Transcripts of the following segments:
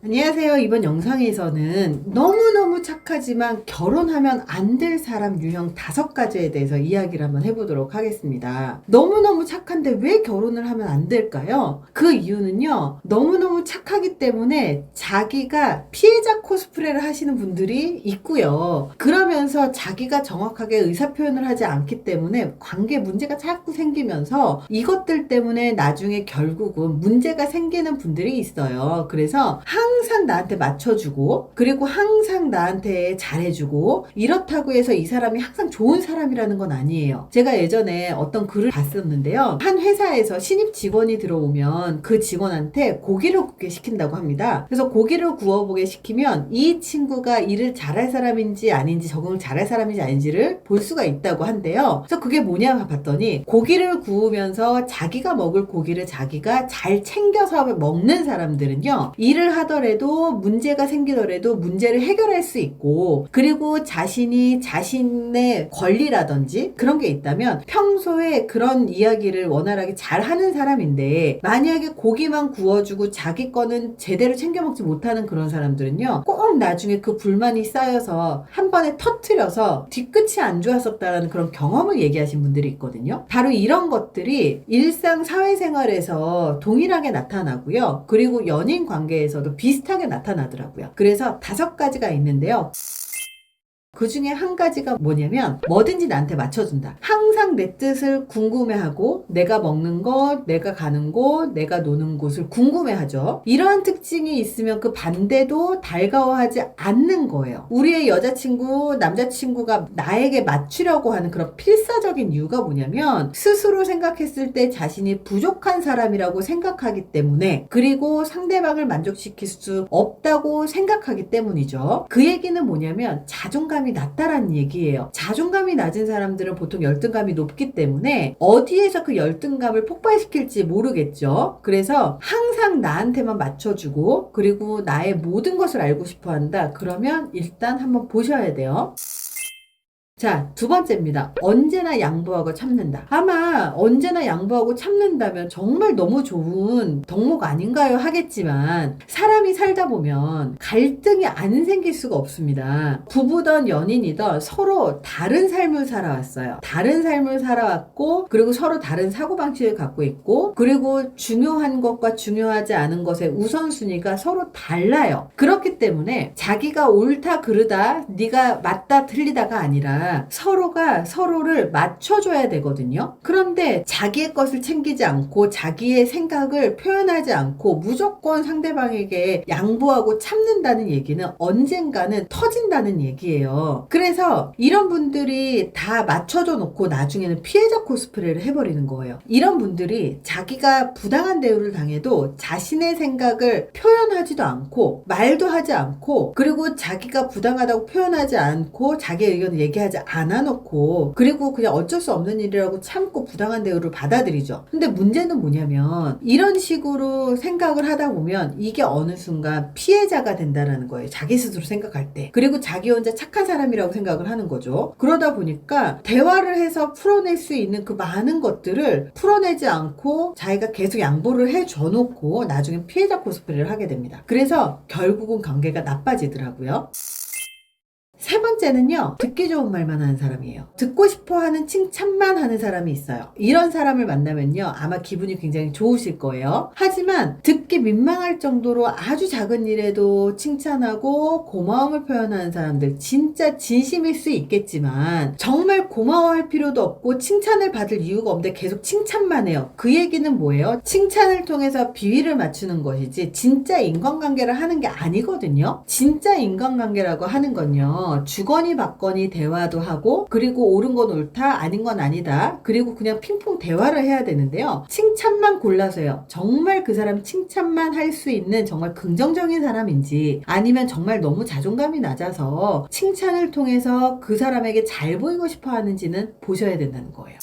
안녕하세요. 이번 영상에서는 너무너무 착하지만 결혼하면 안 될 사람 유형 5가지에 대해서 이야기를 한번 해보도록 하겠습니다. 너무너무 착한데 왜 결혼을 하면 안 될까요? 그 이유는요, 너무너무 착하기 때문에 자기가 피해자 코스프레를 하시는 분들이 있고요. 그러면서 자기가 정확하게 의사표현을 하지 않기 때문에 관계 문제가 자꾸 생기면서 이것들 때문에 나중에 결국은 문제가 생기는 분들이 있어요. 그래서 항상 나한테 맞춰주고, 그리고 항상 나한테 잘해주고, 이렇다고 해서 이 사람이 항상 좋은 사람이라는 건 아니에요. 제가 예전에 어떤 글을 봤었는데요. 한 회사에서 신입 직원이 들어오면 그 직원한테 고기를 굽게 시킨다고 합니다. 그래서 고기를 구워보게 시키면 이 친구가 일을 잘할 사람인지 아닌지, 적응을 잘할 사람인지 아닌지를 볼 수가 있다고 한대요. 그래서 그게 뭐냐 봤더니, 고기를 구우면서 자기가 먹을 고기를 자기가 잘 챙겨서 먹는 사람들은요, 일을 하더라도 문제가 생기더라도 문제를 해결할 수 있고, 그리고 자신의 권리라든지 그런 게 있다면 평소에 그런 이야기를 원활하게 잘 하는 사람인데, 만약에 고기만 구워주고 자기 거는 제대로 챙겨 먹지 못하는 그런 사람들은요, 꼭 나중에 그 불만이 쌓여서 한 번에 터트려서 뒤끝이 안 좋았었다라는 그런 경험을 얘기하신 분들이 있거든요. 바로 이런 것들이 일상 사회생활에서 동일하게 나타나고요. 그리고 연인 관계에서도 비슷하게 나타나더라고요. 그래서 5가지가 있는데요. 그 중에 한 가지가 뭐냐면, 뭐든지 나한테 맞춰준다. 항상 내 뜻을 궁금해하고, 내가 먹는 것, 내가 가는 곳, 내가 노는 곳을 궁금해하죠. 이러한 특징이 있으면 그 반대도 달가워하지 않는 거예요. 우리의 여자친구, 남자친구가 나에게 맞추려고 하는 그런 필사적인 이유가 뭐냐면, 스스로 생각했을 때 자신이 부족한 사람이라고 생각하기 때문에, 그리고 상대방을 만족시킬 수 없다고 생각하기 때문이죠. 그 얘기는 뭐냐면, 자존감이 낮다라는 얘기예요. 자존감이 낮은 사람들은 보통 열등감이 높기 때문에 어디에서 그 열등감을 폭발시킬지 모르겠죠. 그래서 항상 나한테만 맞춰주고, 그리고 나의 모든 것을 알고 싶어 한다. 그러면 일단 한번 보셔야 돼요. 자, 2번째입니다. 언제나 양보하고 참는다. 아마 언제나 양보하고 참는다면 정말 너무 좋은 덕목 아닌가요? 하겠지만, 사람이 살다 보면 갈등이 안 생길 수가 없습니다. 부부든 연인이든 서로 다른 삶을 살아왔어요. 다른 삶을 살아왔고, 그리고 서로 다른 사고방식을 갖고 있고, 그리고 중요한 것과 중요하지 않은 것의 우선순위가 서로 달라요. 그렇기 때문에 자기가 옳다 그르다, 네가 맞다 틀리다가 아니라 서로가 서로를 맞춰줘야 되거든요. 그런데 자기의 것을 챙기지 않고 자기의 생각을 표현하지 않고 무조건 상대방에게 양보하고 참는다는 얘기는 언젠가는 터진다는 얘기예요. 그래서 이런 분들이 다 맞춰줘 놓고 나중에는 피해자 코스프레를 해버리는 거예요. 이런 분들이 자기가 부당한 대우를 당해도 자신의 생각을 표현하지도 않고 말도 하지 않고, 그리고 자기가 부당하다고 표현하지 않고 자기의 의견을 얘기하지 않아 놓고, 그리고 그냥 어쩔 수 없는 일이라고 참고 부당한 대우를 받아들이죠. 근데 문제는 뭐냐면, 이런 식으로 생각을 하다 보면 이게 어느 순간 피해자가 된다라는 거예요. 자기 스스로 생각할 때. 그리고 자기 혼자 착한 사람이라고 생각을 하는 거죠. 그러다 보니까 대화를 해서 풀어낼 수 있는 그 많은 것들을 풀어내지 않고 자기가 계속 양보를 해줘 놓고 나중에 피해자 코스프레를 하게 됩니다. 그래서 결국은 관계가 나빠지더라고요. 3번째는요, 듣기 좋은 말만 하는 사람이에요. 듣고 싶어 하는 칭찬만 하는 사람이 있어요. 이런 사람을 만나면요, 아마 기분이 굉장히 좋으실 거예요. 하지만 듣기 민망할 정도로 아주 작은 일에도 칭찬하고 고마움을 표현하는 사람들, 진짜 진심일 수 있겠지만 정말 고마워할 필요도 없고 칭찬을 받을 이유가 없는데 계속 칭찬만 해요. 그 얘기는 뭐예요? 칭찬을 통해서 비위를 맞추는 것이지 진짜 인간관계를 하는 게 아니거든요. 진짜 인간관계라고 하는 건요, 주거니 받거니 대화도 하고, 그리고 옳은 건 옳다, 아닌 건 아니다, 그리고 그냥 핑퐁 대화를 해야 되는데요, 칭찬만 골라서요, 정말 그 사람 칭찬만 할 수 있는 정말 긍정적인 사람인지, 아니면 정말 너무 자존감이 낮아서 칭찬을 통해서 그 사람에게 잘 보이고 싶어 하는지는 보셔야 된다는 거예요.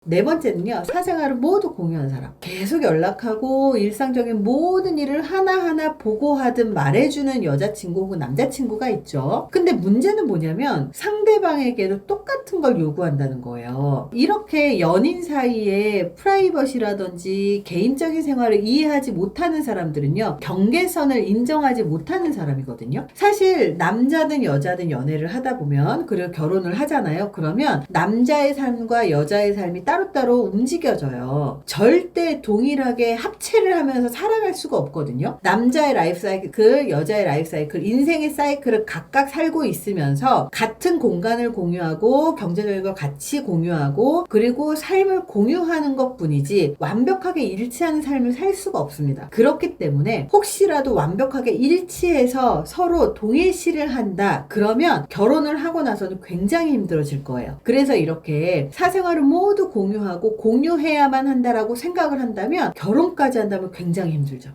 네 번째는요, 사생활을 모두 공유하는 사람. 계속 연락하고 일상적인 모든 일을 하나하나 보고하듯 말해주는 여자친구 혹은 남자친구가 있죠. 근데 문제는 뭐냐면 상대방에게도 똑같은 걸 요구한다는 거예요. 이렇게 연인 사이에 프라이버시라든지 개인적인 생활을 이해하지 못하는 사람들은요, 경계선을 인정하지 못하는 사람이거든요. 사실 남자든 여자든 연애를 하다 보면, 그리고 결혼을 하잖아요. 그러면 남자의 삶과 여자의 삶이 따로따로 움직여져요. 절대 동일하게 합체를 하면서 살아갈 수가 없거든요. 남자의 라이프 사이클, 여자의 라이프 사이클, 인생의 사이클을 각각 살고 있으면서 같은 공간을 공유하고 경제적인 걸 같이 공유하고 그리고 삶을 공유하는 것 뿐이지 완벽하게 일치하는 삶을 살 수가 없습니다. 그렇기 때문에 혹시라도 완벽하게 일치해서 서로 동일시를 한다, 그러면 결혼을 하고 나서는 굉장히 힘들어질 거예요. 그래서 이렇게 사생활을 모두 공유하고 공유해야만 한다라고 생각을 한다면, 결혼까지 한다면 굉장히 힘들죠.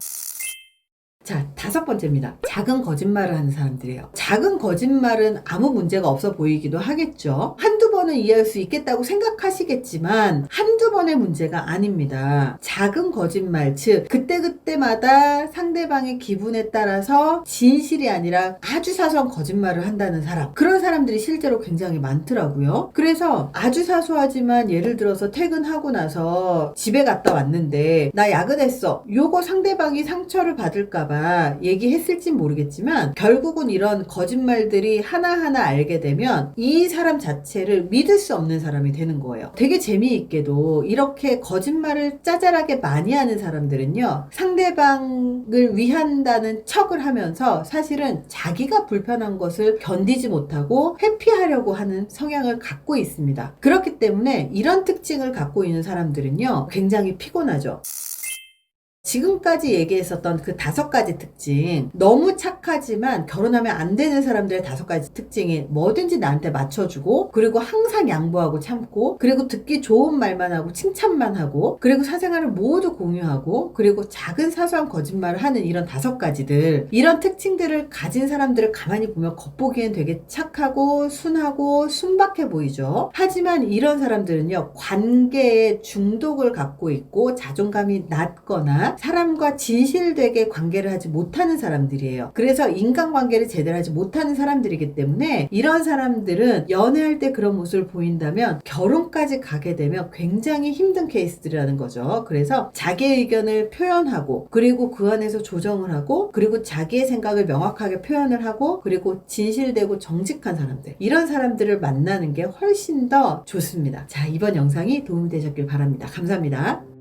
자, 다섯 번째입니다. 작은 거짓말을 하는 사람들이에요. 작은 거짓말은 아무 문제가 없어 보이기도 하겠죠. 한두 번은 이해할 수 있겠다고 생각하시겠지만 한두 번의 문제가 아닙니다. 작은 거짓말, 즉 그때그때마다 상대방의 기분에 따라서 진실이 아니라 아주 사소한 거짓말을 한다는 사람, 그런 사람들이 실제로 굉장히 많더라고요. 그래서 아주 사소하지만, 예를 들어서 퇴근하고 나서 집에 갔다 왔는데 나 야근했어, 요거 상대방이 상처를 받을까봐 얘기했을진 모르겠지만 결국은 이런 거짓말들이 하나하나 알게 되면 이 사람 자체를 믿을 수 없는 사람이 되는 거예요. 되게 재미있게도 이렇게 거짓말을 짜잘하게 많이 하는 사람들은요, 상대방을 위한다는 척을 하면서 사실은 자기가 불편한 것을 견디지 못하고 회피하려고 하는 성향을 갖고 있습니다. 그렇기 때문에 이런 특징을 갖고 있는 사람들은요, 굉장히 피곤하죠. 지금까지 얘기했었던 그 5가지 특징, 너무 착하지만 결혼하면 안 되는 사람들의 5가지 특징이 뭐든지 나한테 맞춰주고, 그리고 항상 양보하고 참고, 그리고 듣기 좋은 말만 하고 칭찬만 하고, 그리고 사생활을 모두 공유하고, 그리고 작은 사소한 거짓말을 하는 이런 5가지들, 이런 특징들을 가진 사람들을 가만히 보면 겉보기엔 되게 착하고 순하고 순박해 보이죠. 하지만 이런 사람들은요, 관계에 중독을 갖고 있고 자존감이 낮거나 사람과 진실되게 관계를 하지 못하는 사람들이에요. 그래서 인간관계를 제대로 하지 못하는 사람들이기 때문에 이런 사람들은 연애할 때 그런 모습을 보인다면 결혼까지 가게 되면 굉장히 힘든 케이스들이라는 거죠. 그래서 자기의 의견을 표현하고, 그리고 그 안에서 조정을 하고, 그리고 자기의 생각을 명확하게 표현을 하고, 그리고 진실되고 정직한 사람들, 이런 사람들을 만나는 게 훨씬 더 좋습니다. 자, 이번 영상이 도움이 되셨길 바랍니다. 감사합니다.